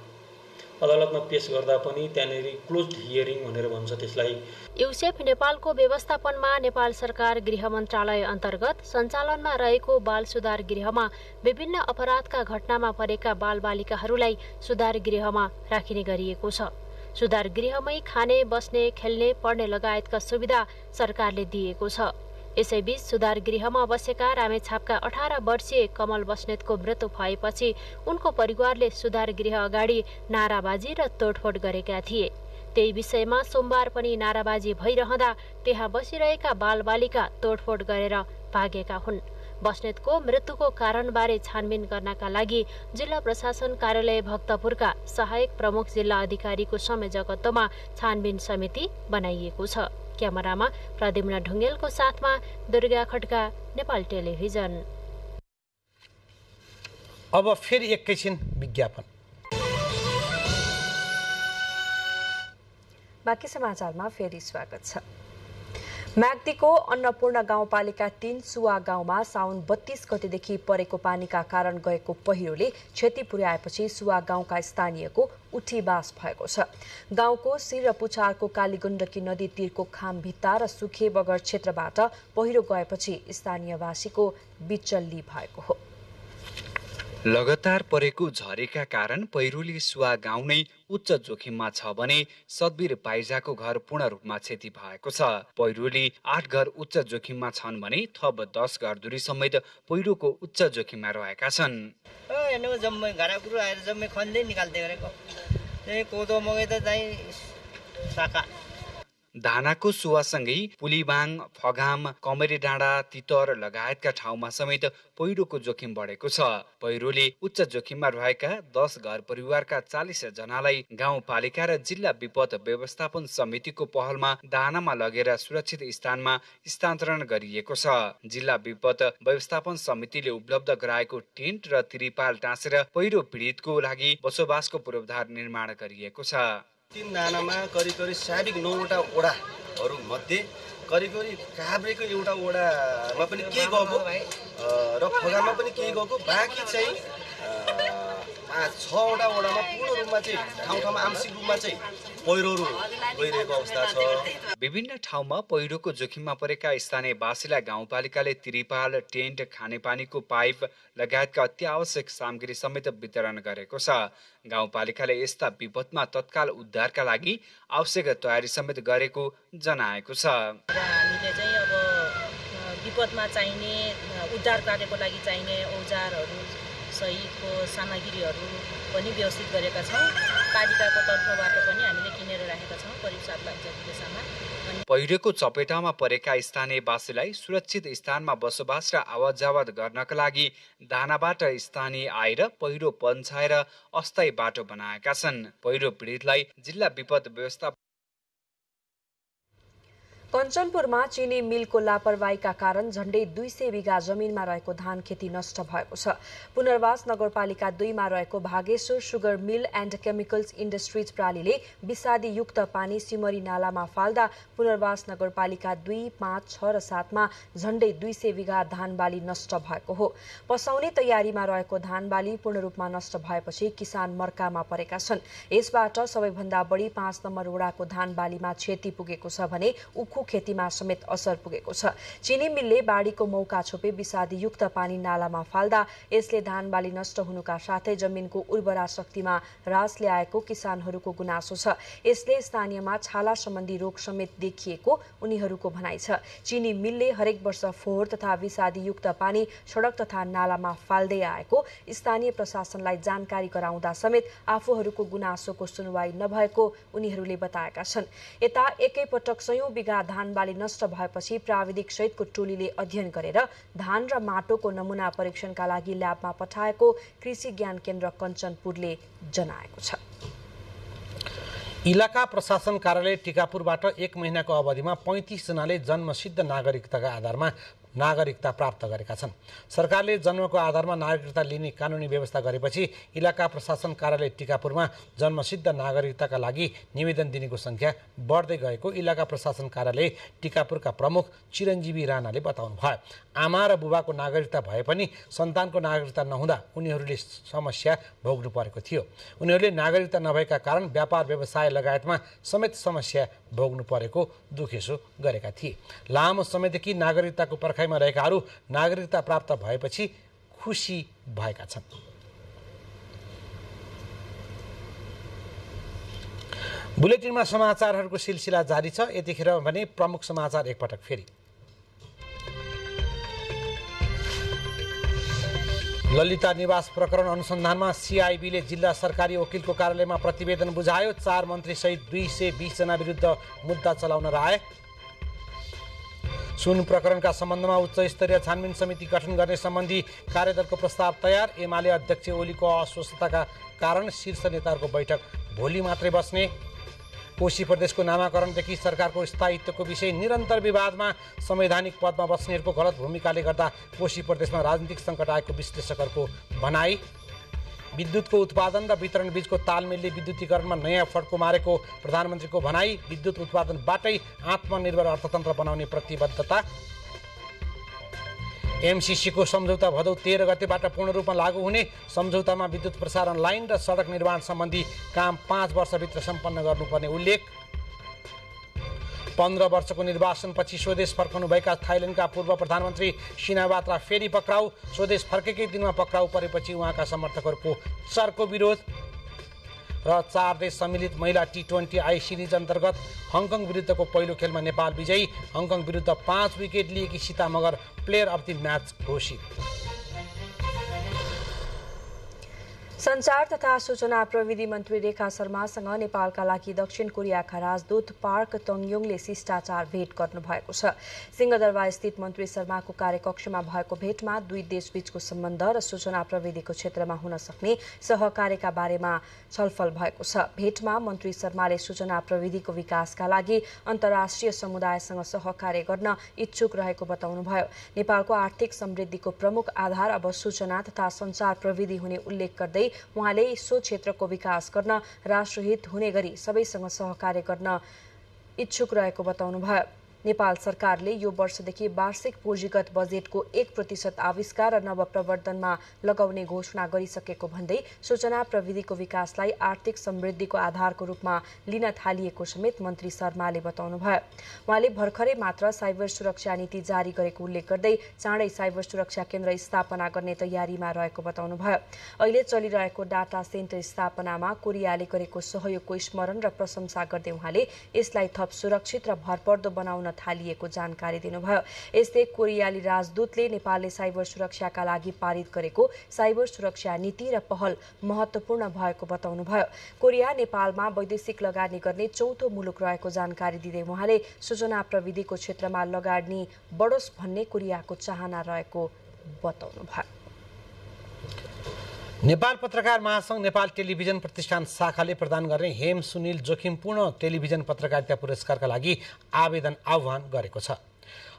अदालतमा पेश गर्दा पनि त्यहाँनेरि क्लोज्ड हियरिङ भनेर भन्छ त्यसलाई। युसेफ नेपालको व्यवस्थापनमा नेपाल सरकार गृह मन्त्रालय अन्तर्गत सञ्चालनमा रहेको बाल सुधार गृहमा विभिन्न अपराधका घटनामा परेका बालबालिकाहरूलाई सुधार गृहमा राखिने गरिएको छ। सुधार गृहमै खाने, बस्ने, खेल्ने, पढ्ने लगायतका सुविधा सरकारले दिएको छ। यसैबीच सुधार गृहमा बसेका रामेछापका 18 वर्षीय कमल बस्नेतको मृत्यु भएपछि उनको परिवारले सुधार गृह अगाडि नाराबाजी र तोडफोड गरेका थिए। त्यही विषयमा सोमबार पनि नाराबाजी भइरहँदा त्यहाँ बसिरहेका बालबालिका तोडफोड गरेर भागेका हुन्। बस्नेतको मृत्युको कारणबारे छानबिन गर्नका लागि जिल्ला प्रशासन कार्यालय भक्तपुरका सहायक प्रमुख जिल्ला अधिकारीको संयोजकत्वमा छानबिन समिति बनाइएको छ। क्यामेरामा प्रद्युम्न ढुङ्गेलको साथमा दुर्गा खड्का, नेपाल टेलिभिजन। अब फेरि एकैछिन विज्ञापन। बाँकी समाचारमा फेरि स्वागत छ। म्याग्दीको अन्नपूर्ण गाउँपालिका 3 सुवा गाउँमा साउन 32 गतेदेखि परेको पानीका कारण गएको पहिरोले क्षति पुर्याएपछि सुवा गाउँका स्थानीयको उठीबास भएको छ। गाउँको सिर र पुछारको कालीगण्डकी नदी तीरको खामभित्ता र सुखे बगर क्षेत्रबाट पहिरो गएपछि स्थानीयवासीको बिचल्ली भएको हो। लगातार परेको झरेका कारण पहिरोले सुवा गाउँ नै उच्च जोखिममा छ भने सतवीर पाइजाको घर पूर्ण रूपमा क्षति भएको छ। पहिरोले 8 घर उच्च जोखिममा छन् भने थप 10 घर दूरी समेत पहिरोको उच्च जोखिममा रहेका छन्। जम्मै घराकुरो आएर जम्मै खन्दै निकाल्दै गरेको कोदो मकै त चाहिँ साका धानाको सुवासँगै पुलिबाङ, फगाम, कमेरे डाँडा, तितर लगायतका ठाउँमा समेत पहिरोको जोखिम बढेको छ। पहिरोले उच्च जोखिममा रहेका 10 घर परिवारका 40 जनालाई गाउँपालिका र जिल्ला विपद व्यवस्थापन समितिको पहलमा दानामा लगेर सुरक्षित स्थानमा स्थानान्तरण गरिएको छ। जिल्ला विपद व्यवस्थापन समितिले उपलब्ध गराएको टेन्ट र तिरपाल टाँसेर पहिरो पीडितको लागि बसोबासको पूर्वाधार निर्माण गरिएको छ। 3 दानामा करिब 9वटा ओडाहरू मध्ये करिब काभ्रेको एउटा ओडामा पनि केही गएको र फगाममा पनि केही गएको, बाँकी चाहिँ 6वटा वडामा पूर्ण रूपमा चाहिँ ठाउँ आंशिक रूपमा चाहिँ पहिरोहरू गइरहेको अवस्था छ। विभिन्न ठाउँमा पहिरोको जोखिममा परेका स्थानीयवासीलाई गाउँपालिकाले त्रिपाल, टेन्ट, खानेपानीको पाइप लगायतका अत्यावश्यक सामग्री समेत वितरण गरेको छ। गाउँपालिकाले यस्ता विपदमा तत्काल उद्धारका लागि आवश्यक तयारी समेत गरेको जनाएको छ। हामीले चाहिँ अब विपदमा चाहिने उद्धार कार्यको लागि चाहिने औजारहरू सहितको सामग्रीहरू पनि व्यवस्थित गरेका छौँ। पालिकाको तर्फबाट पनि हामीले किनेर राखेका छौँ करिब 7 लाख जतिको सामान। पहिरोको चपेटामा परेका स्थानीयवासीलाई सुरक्षित स्थानमा बसोबास र आवाज-जावाज गर्नका लागि दानाबाट स्थानीय आएर पहिरो पन्छाएर अस्थायी बाटो बनाएका छन्। पहिरो पीडितलाई जिल्ला विपद व्यवस्था कञ्चनपुरमा चिनी मिलको लापरवाहीका कारण झण्डै 200 बिघा जमिनमा रहेको धान खेती नष्ट भएको छ। पुनर्वास नगरपालिका 2 मा रहेको Bhageshwar sugar mill and chemicals industries प्रालीले विषादीयुक्त पानी सिमरी नालामा फाल्दा पुनर्वास नगरपालिका 2, 5, 6 र 7 मा झण्डै 200 बिघा धान बाली नष्ट भएको हो। पसाउने तयारीमा रहेको धान बाली पूर्ण रूपमा नष्ट भएपछि किसान मर्कामा परेका छन्। यसबाट सबैभन्दा बढी 5 नम्बर वडाको धान बालीमा क्षति पुगेको छ भने उखु खेतीमा समेत असर पुगेको छ। चिनी मिलले बाढीको मौका छोपे विषादीयुक्त पानी नालामा फाल्दा यसले धान बाली नष्ट हुनुका साथै जमिनको उर्वरा शक्तिमा ह्रास ल्याएको किसानहरूको गुनासो छ। यसले स्थानीयमा छाला सम्बन्धी रोग समेत देखिएको उनीहरूको भनाइ छ। चिनी मिलले हरेक वर्ष फोहोर तथा विषादीयुक्त पानी सडक तथा नालामा फाल्दै आएको स्थानीय प्रशासनलाई जानकारी गराउँदा समेत आफूहरूको गुनासोको सुनवाई नभएको उनीहरूले बताएका छन्। यता एकैपटक 100 बिघा धान बाली नष्ट भएपछि प्राविधिक सहितको टोलीले अध्ययन गरेर धान र माटोको नमुना परीक्षणका लागि ल्याबमा पठाएको कृषि ज्ञान केन्द्र कञ्चनपुरले जनाएको छ। इलाका प्रशासन कार्यालय टिकापुरबाट 1 महिनाको अवधिमा 35 जनाले जन्मसिद्ध नागरिकताका आधारमा नागरिकता प्राप्त गरेका छन्। सरकारले जन्मको आधारमा नागरिकता लिने कानुनी व्यवस्था गरेपछि इलाका प्रशासन कार्यालय टिकापुरमा जन्मसिद्ध नागरिकताका लागि निवेदन दिनेको संख्या बढ्दै गएको इलाका प्रशासन कार्यालय टिकापुरका प्रमुख चिरञ्जीवी राणाले बताउनुभयो। आमा र बुबाको नागरिकता भए पनि सन्तानको नागरिकता नहुँदा उनीहरूले समस्या भोग्नु परेको थियो। उनीहरूले नागरिकता नभएका कारण व्यापार व्यवसाय लगायतमा समेत समस्या भोग्नु परेको दुखेसो गरेका थिए। लामो समयदेखि नागरिकताको पर्खाइमा रहेकाहरू नागरिकता प्राप्त भएपछि खुसी भएका छन्। बुलेटिनमा समाचारहरूको सिलसिला जारी छ। यतिखेर भने प्रमुख समाचार एकपटक फेरि। ललिता निवास प्रकरण अनुसन्धानमा सिआइबीले जिल्ला सरकारी वकिलको कार्यालयमा प्रतिवेदन बुझायो। 4 मन्त्री सहित 220 जना विरुद्ध मुद्दा चलाउन राय। सुन प्रकरणका सम्बन्धमा उच्च स्तरीय छानबिन समिति गठन गर्ने सम्बन्धी कार्यदलको प्रस्ताव तयार। एमाले अध्यक्ष ओलीको अस्वस्थताका कारण शीर्ष नेताहरूको बैठक भोलि मात्रै बस्ने। कोशी प्रदेशको नामाकरणदेखि सरकारको स्थायित्वको विषय निरन्तर विवादमा। संवैधानिक पदमा बस्नेहरूको गलत भूमिकाले गर्दा कोशी प्रदेशमा राजनीतिक सङ्कट आएको विश्लेषकहरूको भनाई। विद्युतको उत्पादन र वितरण बीचको तालमेलले विद्युतीकरणमा नयाँ फड्को मारेको प्रधानमन्त्रीको भनाई। विद्युत उत्पादनबाटै आत्मनिर्भर अर्थतन्त्र बनाउने प्रतिबद्धता। एमसीसीको सम्झौता भदौ 13 गतेबाट पूर्ण रूपमा लागू हुने। सम्झौतामा विद्युत प्रसारण लाइन र सडक निर्माण सम्बन्धी काम 5 वर्षभित्र सम्पन्न गर्नुपर्ने उल्लेख। 15 वर्षको निर्वासनपछि स्वदेश फर्कनुभएका थाइल्यान्डका पूर्व प्रधानमन्त्री सिनावात्रा फेरि पक्राउ। स्वदेश फर्केकै दिनमा पक्राउ परेपछि उहाँका समर्थकहरूको चर्को विरोध। र 4 देश सम्मिलित महिला T20 आई सिरिज अन्तर्गत हङकङ विरुद्धको पहिलो खेलमा नेपाल विजयी। हङकङ विरुद्ध 5 विकेट लिएकी Sita Magar player of the match घोषित। संचार तथा सूचना प्रविधि मन्त्री रेखा शर्मासँग नेपालका लागि दक्षिण कोरियाका राजदूत पार्क तङयोङले शिष्टाचार भेट गर्नुभएको छ। सिंहदरबार स्थित मन्त्री शर्माको कार्यकक्षमा भएको भेटमा दुई देशबीचको सम्बन्ध र सूचना प्रविधिको क्षेत्रमा हुन सक्ने सहकार्यका बारेमा छलफल भएको छ। भेटमा मन्त्री शर्माले सूचना प्रविधिको विकासका लागि अन्तर्राष्ट्रिय समुदायसँग सहकार्य गर्न इच्छुक रहेको बताउनुभयो। नेपालको आर्थिक समृद्धिको प्रमुख आधार अब सूचना तथा संचार प्रविधि हुने उल्लेख गर्दै उहाँले सो क्षेत्रको विकास गर्न राष्ट्रहित हुने गरी सबैसँग सहकार्य गर्न इच्छुक रहेको बताउनुभयो। नेपाल सरकारले यो वर्षदेखि वार्षिक पुँजीगत बजेटको 1% आविष्कार र नवप्रवर्धनमा लगाउने घोषणा गरिसकेको भन्दै सूचना प्रविधिको विकासलाई आर्थिक समृद्धिको आधारको रूपमा लिन थालिएको समेत मन्त्री शर्माले बताउनुभयो। उहाँले भर्खरै मात्र साइबर सुरक्षा नीति जारी गरेको उल्लेख गर्दै चाँडै साइबर सुरक्षा केन्द्र स्थापना गर्ने तयारीमा रहेको बताउनुभयो। अहिले चलिरहेको डाटा सेन्टर स्थापनामा कोरियाले गरेको सहयोगको स्मरण र प्रशंसा गर्दै उहाँले यसलाई थप सुरक्षित र भरपर्दो बनाउन थालिएको जानकारी दिनुभयो। यस्तै कोरियाली राजदूतले नेपालले साइबर सुरक्षाका लागि पारित गरेको साइबर सुरक्षा नीति र पहल महत्वपूर्ण भएको बताउनुभयो। कोरिया नेपालमा वैदेशिक लगानी गर्ने चौथो मुलुक रहेको जानकारी दिँदै उहाँले सूचना प्रविधिको क्षेत्रमा लगानी बढोस् भन्ने कोरियाको चाहना रहेको बताउनुभयो। नेपाल पत्रकार महासंघ नेपाल टेलिभिजन प्रतिष्ठान शाखाले प्रदान गर्ने हेम सुनिल जोखिमपूर्ण टेलिभिजन पत्रकारिता पुरस्कारका लागि आवेदन आह्वान गरेको छ।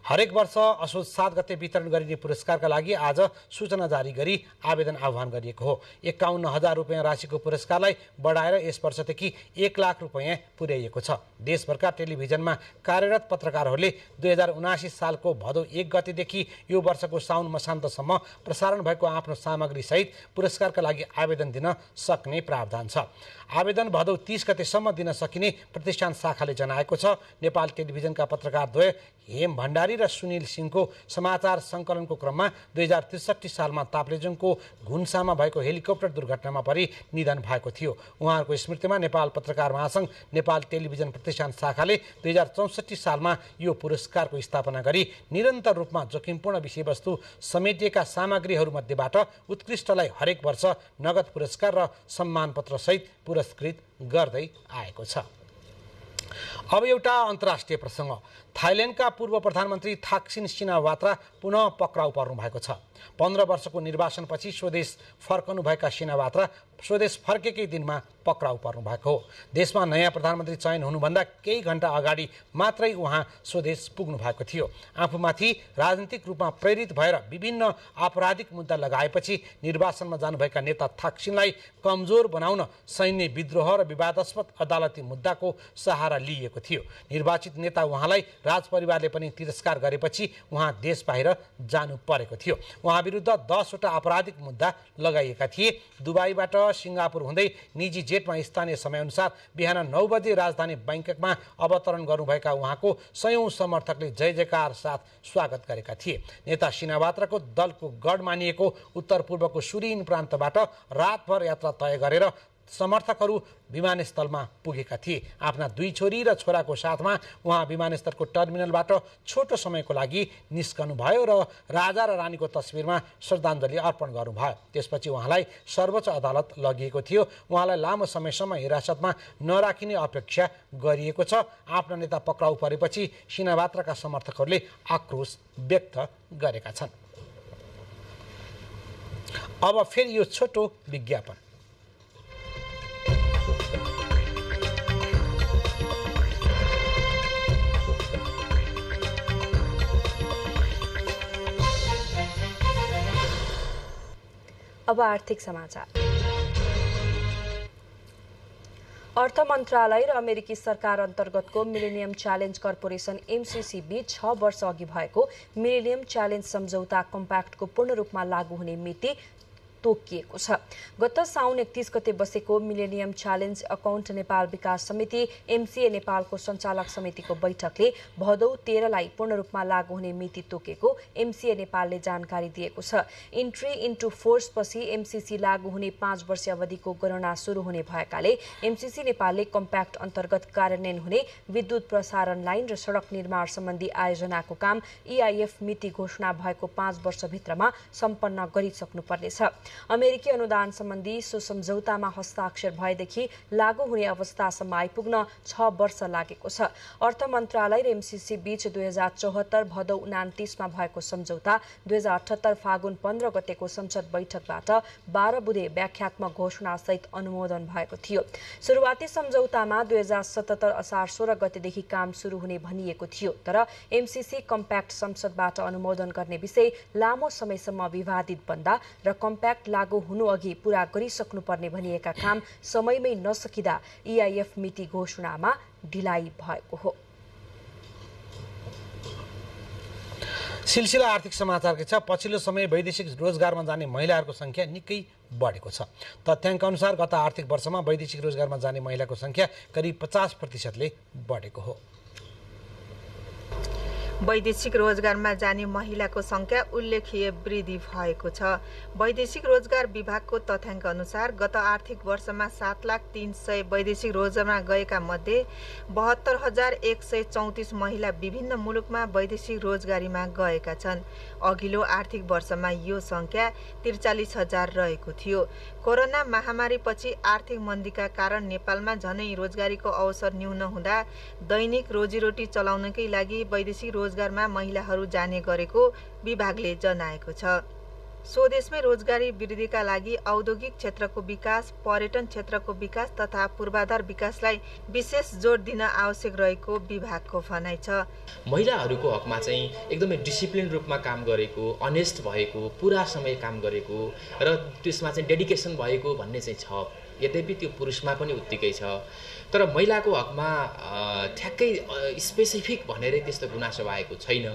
हरेक वर्ष असोज 7 गते वितरण गरिने पुरस्कारका लागि आज सूचना जारी गरी आवेदन आह्वान गरिएको हो। 51,000 रुपियाँ राशिको पुरस्कारलाई बढाएर यस वर्षदेखि 1 लाख रुपियाँ पुर्याइएको छ। देशभरका टेलिभिजनमा कार्यरत पत्रकारहरूले 2079 सालको भदौ 1 गतेदेखि यो वर्षको साउन मसान्तसम्म प्रसारण भएको आफ्नो सामग्री सहित पुरस्कारका लागि आवेदन दिन सक्ने प्रावधान छ। आवेदन भदौ 30 गतेसम्म दिन सकिने प्रतिष्ठान शाखाले जनाएको छ। नेपाल टेलिभिजनका पत्रकारद्वय हेम भण्डारी र सुनिल सिंहको समाचार सङ्कलनको क्रममा 2063 सालमा ताप्लेजुङको घुन्सामा भएको हेलिकप्टर दुर्घटनामा परि निधन भएको थियो। उहाँहरूको स्मृतिमा नेपाल पत्रकार महासंघ नेपाल टेलिभिजन प्रतिष्ठान शाखाले 2064 सालमा यो पुरस्कारको स्थापना गरी निरन्तर रूपमा जोखिमपूर्ण विषयवस्तु समेटिएका सामग्रीहरूमध्येबाट उत्कृष्टलाई हरेक वर्ष नगद पुरस्कार र सम्मानपत्र सहित पुरस्कृत गर्दै आएको छ। अब एउटा अन्तर्राष्ट्रिय प्रसङ्ग। थाइल्यान्डका पूर्व प्रधानमन्त्री थाक्सिन सिनावात्रा पुनः पक्राउ पर्नु भएको छ। 15 वर्षको निर्वासनपछि स्वदेश फर्कनुभएका सिनावात्रा स्वदेश फर्केकै दिनमा पक्राउ पर्नु भएको हो। देशमा नयाँ प्रधानमन्त्री चयन हुनुभन्दा केही घण्टा अगाडि मात्रै उहाँ स्वदेश पुग्नु भएको थियो। आफूमाथि राजनीतिक रूपमा प्रेरित भएर विभिन्न आपराधिक मुद्दा लगाएपछि निर्वासनमा जानुभएका नेता थाक्सिनलाई कमजोर बनाउन सैन्य विद्रोह र विवादास्पद अदालती मुद्दाको सहारा लिएको थियो। निर्वाचित नेता उहाँलाई राजपरिवारले पनि तिरस्कार गरेपछि उहाँ देश बाहिर जानु परेको थियो। उहाँ विरुद्ध 10 वटा आपराधिक मुद्दा लगाइएका थिए। दुबईबाट सिङ्गापुर हुँदै निजी जेटमा स्थानीय समयअनुसार बिहान 9 बजे राजधानी बैंककमा अवतरण गर्नुभएका उहाँको सयौं समर्थकले जय जयकार साथ स्वागत गरेका थिए। नेता सिनावात्राको दलको गढ मानिएको उत्तर पूर्वको सुरिन प्रान्तबाट रातभर यात्रा तय गरेर समर्थकहरू विमानस्थलमा पुगेका थिए। आफ्ना 2 छोरी र छोराको साथमा उहाँ विमानस्थलको टर्मिनलबाट छोटो समयको लागि निस्कनुभयो र राजा र रानीको तस्बिरमा श्रद्धाञ्जली अर्पण गर्नुभयो। त्यसपछि उहाँलाई सर्वोच्च अदालत लगिएको थियो। उहाँलाई लामो समयसम्म हिरासतमा नराखिने अपेक्षा गरिएको छ। आफ्ना नेता पक्राउ परेपछि सिनावात्राका समर्थकहरूले आक्रोश व्यक्त गरेका छन्। अब फेरि यो छोटो विज्ञापन। अब आर्थिक समाचार। अर्थ मन्त्रालय र अमेरिकी सरकार अन्तर्गतको मिलेनियम च्यालेन्ज कर्पोरेसन MCC बीच 6 वर्ष अघि भएको मिलेनियम च्यालेन्ज सम्झौता कम्प्याक्टको पूर्ण रूपमा लागू हुने मिति तोकिएको छ। गत साउन 31 गते बसेको मिलेनियम च्यालेन्ज अकाउन्ट नेपाल विकास समिति MCA नेपालको सञ्चालक समितिको बैठकले भदौ 13 लाई पूर्ण रूपमा लागू हुने मिति तोकेको MCA नेपालले जानकारी दिएको छ। इन्ट्री इन्टु फोर्स पछि MCC लागू हुने 5 वर्ष अवधिको गणना सुरु हुने भएकाले MCC नेपालले कम्प्याक्ट अन्तर्गत कार्यान्वयन हुने विद्युत प्रसारण लाइन र सडक निर्माण सम्बन्धी आयोजनाको काम EIF मिति घोषणा भएको 5 वर्षभित्रमा सम्पन्न गरिसक्नुपर्नेछ। अमेरिकी अनुदान सम्बन्धी सो सम्झौतामा हस्ताक्षर भएदेखि लागू हुने अवस्थासम्म आइपुग्न 6 वर्ष लागेको छ। अर्थ मन्त्रालय र MCC बीच 2074 भदौ 29 मा भएको सम्झौता 2078 फागुन 15 गतेको संसद बैठकबाट 12 बुधे व्याख्यात्मक घोषणा सहित अनुमोदन भएको थियो। सुरुवाती सम्झौतामा 2077 असार 16 गतेदेखि काम सुरु हुने भनिएको थियो, तर MCC कम्प्याक्ट संसदबाट अनुमोदन गर्ने विषय लामो समयसम्म विवादित बन्दा र कम्प्याक्ट लागू हुनु अघि पूरा गरिसक्नुपर्ने भनिएका काम समयमै नसकिँदा EIF मिति घोषणामा ढिलाइ भएको हो। सिलसिला आर्थिक समाचारकै छ। पछिल्लो समय वैदेशिक रोजगारमा जाने महिलाहरूको सङ्ख्या निकै बढेको छ। तथ्याङ्क अनुसार गत आर्थिक वर्षमा वैदेशिक रोजगारमा जाने महिलाको सङ्ख्या करिब 50%ले बढेको हो। वैदेशिक रोजगारमा जाने महिलाको संख्या उल्लेखनीय वृद्धि भएको छ। वैदेशिक रोजगार विभागको तथ्याङ्क अनुसार गत आर्थिक वर्षमा 7,03,000 वैदेशिक रोजगारमा गएका मध्ये 72,134 महिला विभिन्न मुलुकमा वैदेशिक रोजगारीमा गएका छन्। अघिल्लो आर्थिक वर्षमा यो संख्या 43,000 रहेको थियो। कोरोना महामारीपछि आर्थिक मन्दीका कारण नेपालमा झनै रोजगारीको अवसर न्यून हुँदा दैनिक रोजीरोटी चलाउनकै लागि वैदेशिक रोजगारमा महिलाहरू जाने गरेको विभागले जनाएको छ। स्वदेशमै रोजगारी वृद्धिका लागि औद्योगिक क्षेत्रको विकास, पर्यटन क्षेत्रको विकास तथा पूर्वाधार विकासलाई विशेष जोड दिन आवश्यक रहेको विभागको भनाइ छ। महिलाहरूको हकमा चाहिँ एकदमै डिसिप्लिन रूपमा काम गरेको, अनेस्ट भएको, पुरा समय काम गरेको र त्यसमा चाहिँ डेडिकेसन भएको भन्ने चाहिँ छ। यद्यपि त्यो पुरुषमा पनि उत्तिकै छ, तर महिलाको हकमा ठ्याक्कै स्पेसिफिक भनेरै त्यस्तो गुनासो आएको छैन।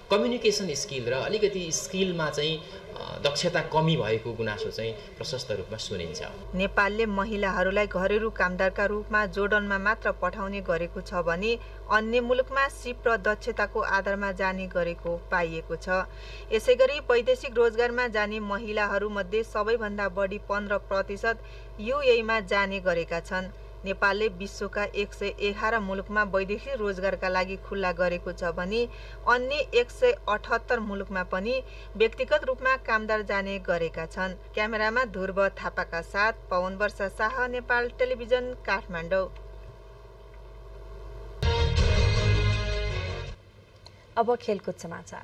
कम्युनिकेसन स्किल र अलिकति स्किलमा चाहिँ दक्षता कमी भएको गुनासो चाहिँ प्रशस्त रूपमा सुनिन्छ। नेपालले महिलाहरूलाई घरेलु कामदारका रूपमा जोर्डनमा मात्र पठाउने गरेको छ भने अन्य मुलुकमा सिप र दक्षताको आधारमा जाने गरेको पाइएको छ। यसैगरी वैदेशिक रोजगारमा जाने महिलाहरूमध्ये सबैभन्दा बढी 15% युएईमा जाने गरेका छन्। नेपालले विश्वका 111 मुलुकमा वैदेशिक रोजगारका लागि खुल्ला गरेको छ भने अन्य 178 मुलुकमा पनि व्यक्तिगत रूपमा कामदार जाने गरेका छन्। क्यामेरामा ध्रुव थापाका साथ पवन वर्षा शाह, नेपाल टेलिभिजन, काठमाडौँ। अब खेलकुद समाचार।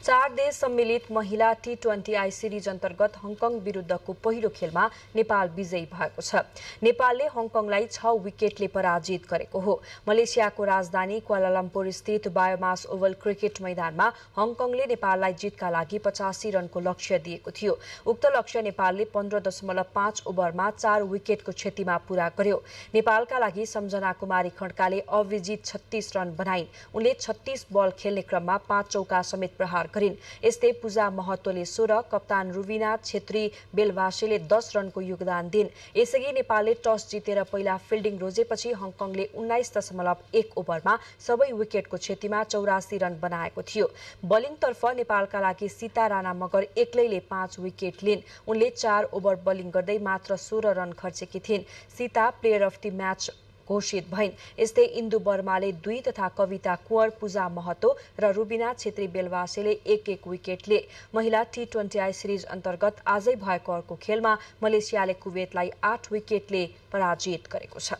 चार देश सम्मिलित महिला T20I सिरिज अन्तर्गत हङकङ विरुद्धको पहिलो खेलमा नेपाल विजयी भएको छ। नेपालले हङकङलाई 6 विकेटले पराजित गरेको हो। मलेसियाको राजधानी क्वालालम्पुर स्थित बायोमास ओभल क्रिकेट मैदानमा हङकङले नेपाललाई जितका लागि 85 रनको लक्ष्य दिएको थियो। उक्त लक्ष्य नेपालले 15.5 ओभरमा 4 विकेटको क्षतिमा पूरा गर्यो। नेपालका लागि सम्झना कुमारी खड्काले अविजित 36 रन बनाइन्। उनले 36 बल खेल्ने क्रममा 5 चौका समेत प्रहार गरिन्। यस्तै पूजा महतोले 16, कप्तान रुबिना छेत्री बेलवासेले 10 रनको योगदान दिन्। यसअघि नेपालले टस जितेर पहिला फिल्डिङ रोजेपछि हङकङले 19.1 ओभरमा सबै विकेटको क्षतिमा 84 रन बनाएको थियो। बलिङतर्फ नेपालका लागि सीता राणा मगर एक्लैले 5 विकेट लिन्। उनले 4 ओभर बलिङ गर्दै मात्र 16 रन खर्चेकी थिइन्। Sita player of the match घोषित भइन्। यस्तै इन्दु बर्माले 2 तथा कविता कुँवर, पूजा महतो र रुबिना छेत्री बेलवासेले 1-1 विकेट लिए। महिला T20I सिरिज अन्तर्गत आजै भएको अर्को खेलमा मलेसियाले कुवेतलाई 8 विकेटले पराजित गरेको छ।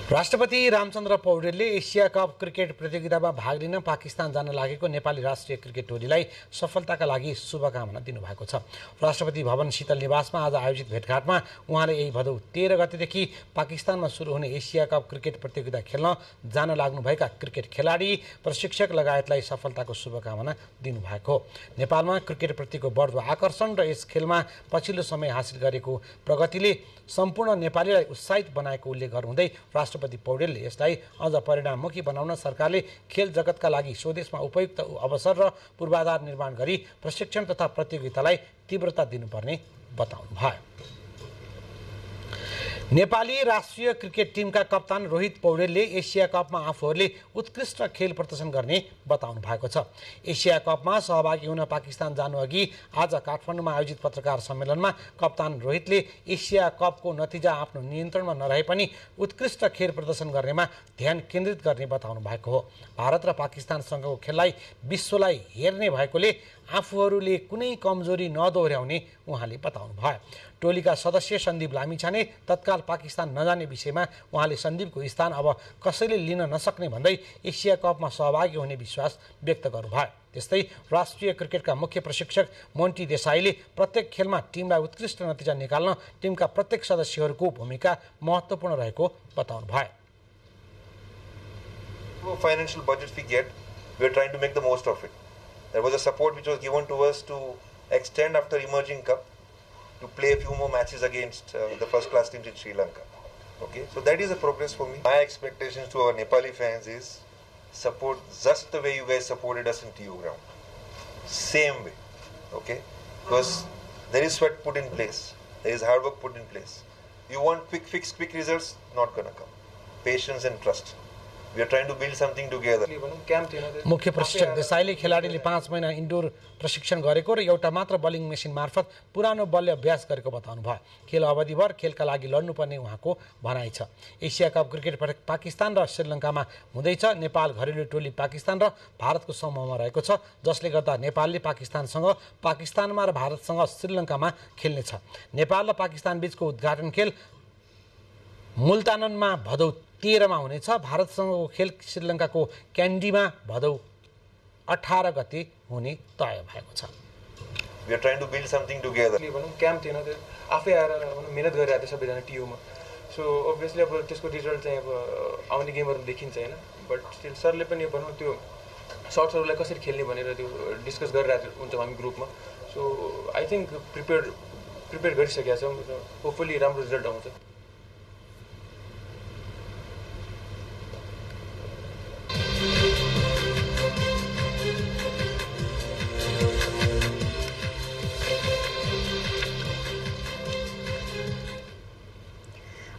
राष्ट्रपति रामचन्द्र पौडेलले एसिया कप क्रिकेट प्रतियोगितामा भाग लिन पाकिस्तान जान लागेको नेपाली राष्ट्रिय क्रिकेट टोलीलाई सफलताका लागि शुभकामना दिनुभएको छ। राष्ट्रपति भवन शीतल निवासमा आज आयोजित भेटघाटमा उहाँले यही भदौ 13 गतेदेखि पाकिस्तानमा सुरु हुने एसिया कप क्रिकेट प्रतियोगिता खेल्न जान लाग्नुभएका क्रिकेट खेलाडी, प्रशिक्षक लगायतलाई सफलताको शुभकामना दिनुभएको हो। नेपालमा क्रिकेटप्रतिको बढ्दो आकर्षण र यस खेलमा पछिल्लो समय हासिल गरेको प्रगतिले सम्पूर्ण नेपालीलाई उत्साहित बनाएको उल्लेख गर्नुहुँदै राष्ट्रपति पौडेलले यसलाई अझ परिणाममुखी बनाउन सरकारले खेल जगतका लागि स्वदेशमा उपयुक्त अवसर र पूर्वाधार निर्माण गरी प्रशिक्षण तथा प्रतियोगितालाई तीव्रता दिनुपर्ने बताउनुभयो। नेपाली राष्ट्रिय क्रिकेट टिमका कप्तान रोहित पौडेलले एसिया कपमा आफूहरूले उत्कृष्ट खेल प्रदर्शन गर्ने बताउनु भएको छ। एसिया कपमा सहभागी हुन पाकिस्तान जानुअघि आज काठमाडौँमा आयोजित पत्रकार सम्मेलनमा कप्तान रोहितले एसिया कपको नतिजा आफ्नो नियन्त्रणमा नरहे पनि उत्कृष्ट खेल प्रदर्शन गर्नेमा ध्यान केन्द्रित गर्ने बताउनु भएको हो। भारत र पाकिस्तानसँगको खेललाई विश्वलाई हेर्ने भएकोले आफूहरूले कुनै कमजोरी नदोहोर्याउने उहाँले बताउनु भयो। टोलीका सदस्य सन्दीप लामिछाने तत्काल पाकिस्तान नजाने विषयमा उहाँले सन्दीपको स्थान अब कसैले लिन नसक्ने भन्दै एसिया कपमा सहभागी हुने विश्वास व्यक्त गर्नुभयो। त्यस्तै राष्ट्रिय क्रिकेटका मुख्य प्रशिक्षक मोन्टी देसाईले प्रत्येक खेलमा टिमलाई उत्कृष्ट नतिजा निकाल्न टिमका प्रत्येक सदस्यहरूको भूमिका महत्त्वपूर्ण रहेको बताउनु भयो। Financial budgets we get, we are trying to make the most of it. There was a support which was given to us to extend after emerging cup to play a few more matches against the first class teams in Sri Lanka. Okay, so that is a progress for me. My expectations to our Nepali fans is support just the way you guys supported us in TU ground. Same way. Okay, because there is sweat put in place, there is hard work put in place. You want quick fix, quick results, not gonna come. Patience and trust. We are trying to build something together. मुख्य प्रशिक्षक देसाईले खेलाडीले 5 महिना indoor प्रशिक्षण गरेको र एउटा मात्र बलिङ मेसिन मार्फत पुरानो बलले अभ्यास गरेको बताउनु भयो। खेल अवधिभर खेलका लागि लड्नुपर्ने उहाँको भनाइ छ। एसिया कप क्रिकेट पाकिस्तान र श्रीलङ्कामा हुँदैछ। नेपाल घरेलु टोली पाकिस्तान र भारतको समूहमा रहेको छ, जसले गर्दा नेपालले पाकिस्तानसँग, पाकिस्तानमा र भारतसँग श्रीलङ्कामा खेल्नेछ। नेपाल र पाकिस्तान बीचको उद्घाटन खेल मुल्तानमा भदौ 13 मा हुनेछ। भारतसँगको खेल श्रीलङ्काको क्यान्डीमा भदौ 18 गते हुने तय भएको छ। We are trying to build something together. Camp थिएन, त्यो आफै आएर मेहनत गरिरहेको थियो सबैजना टियुमा। सो अभियसली अब त्यसको रिजल्ट चाहिँ अब आउने गेमहरुमा देखिन्छ हैन, बट स्टिल सरले पनि भनौँ त्यो शर्ट्सहरुलाई कसरी खेल्ने भनेर त्यो डिस्कस गरिरहेको हुन्छ हामी ग्रुपमा। सो आई थिंक प्रिपेयर गरिसकेका छौँ, होपफुली राम्रो रिजल्ट आउँछ।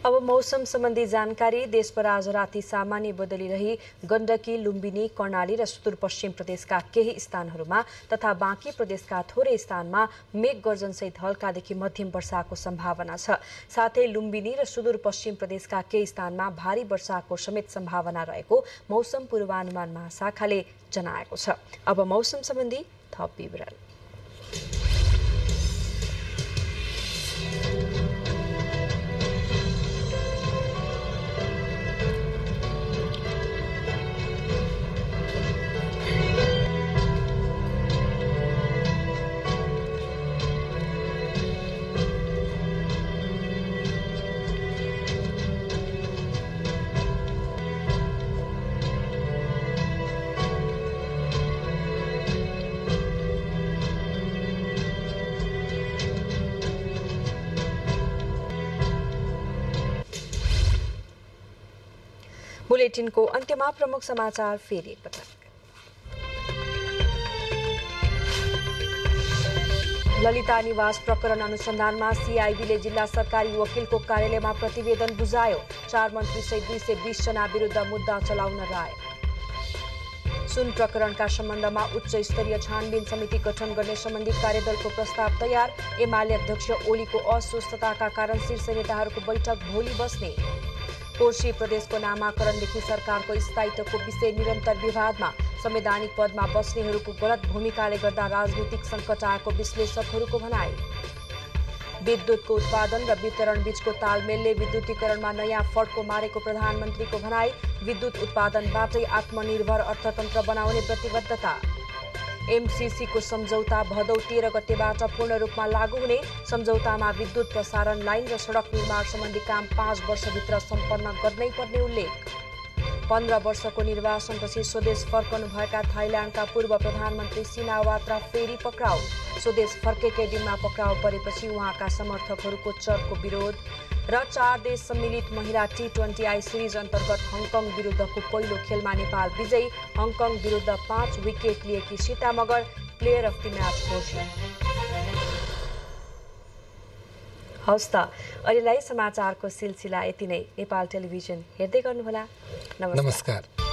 अब मौसम सम्बन्धी जानकारी। देशभर आज राति सामान्य बदली रही गण्डकी, लुम्बिनी, कर्णाली र सुदूरपश्चिम प्रदेशका केही स्थानहरूमा तथा बाँकी प्रदेशका थोरै स्थानमा मेघ गर्जनसहित हल्कादेखि मध्यम वर्षाको सम्भावना छ। साथै लुम्बिनी र सुदूरपश्चिम प्रदेशका केही स्थानमा भारी वर्षाको समेत सम्भावना रहेको मौसम पूर्वानुमान महाशाखाले जनाएको छ। अब मौसम सम्बन्धी थप विवरण। बुलेटिनको अन्त्यमा प्रमुख समाचार फेरि एकपटक। ललिता निवास प्रकरण अनुसन्धानमा सीआईबीले जिल्ला सरकारी वकिलको कार्यालयमा प्रतिवेदन बुझायो। 4 मन्त्रीसहित 220 जना विरुद्ध मुद्दा चलाउन राय। सुन प्रकरणका सम्बन्धमा उच्च स्तरीय छानबिन समिति गठन गर्ने सम्बन्धी कार्यदलको प्रस्ताव तयार। एमाले अध्यक्ष ओलीको अस्वस्थताका कारण शीर्ष नेताहरूको बैठक भोलि बस्ने। कोशी प्रदेशको नामाकरणदेखि सरकारको स्थायित्वको विषय निरन्तर विवादमा। संवैधानिक पदमा बस्नेहरूको गलत भूमिकाले गर्दा राजनीतिक सङ्कट आएको विश्लेषकहरूको भनाइ। विद्युतको उत्पादन र वितरण बीचको तालमेलले विद्युतीकरणमा नयाँ फड्को मारेको प्रधानमन्त्रीको भनाइ। विद्युत उत्पादनबाटै आत्मनिर्भर अर्थतन्त्र बनाउने प्रतिबद्धता। एमसीसीको सम्झौता भदौ 13 गतेबाट पूर्ण रूपमा लागू हुने। सम्झौतामा विद्युत प्रसारण लाइन र सडक निर्माण सम्बन्धी काम 5 वर्षभित्र सम्पन्न गर्नै पर्ने उल्लेख। 15 वर्षको निर्वासनपछि स्वदेश फर्कनुभएका थाइल्याण्डका पूर्व प्रधानमन्त्री सिनावात्रा फेरि पक्राउ। स्वदेश फर्केकै दिनमा पक्राउ परेपछि उहाँका समर्थकहरूको चर्को विरोध। र 4 देश सम्मिलित महिला T20I सिरिज अन्तर्गत हङकङ विरुद्धको पहिलो खेलमा नेपाल विजयी। हङकङ विरुद्ध 5 विकेट लिएकी Sita Magar player of the match घोषित। हवस् त, अहिलेलाई समाचारको सिलसिला यति नै। नेपाल टेलिभिजन हेर्दै गर्नुहोला। नमस्कार।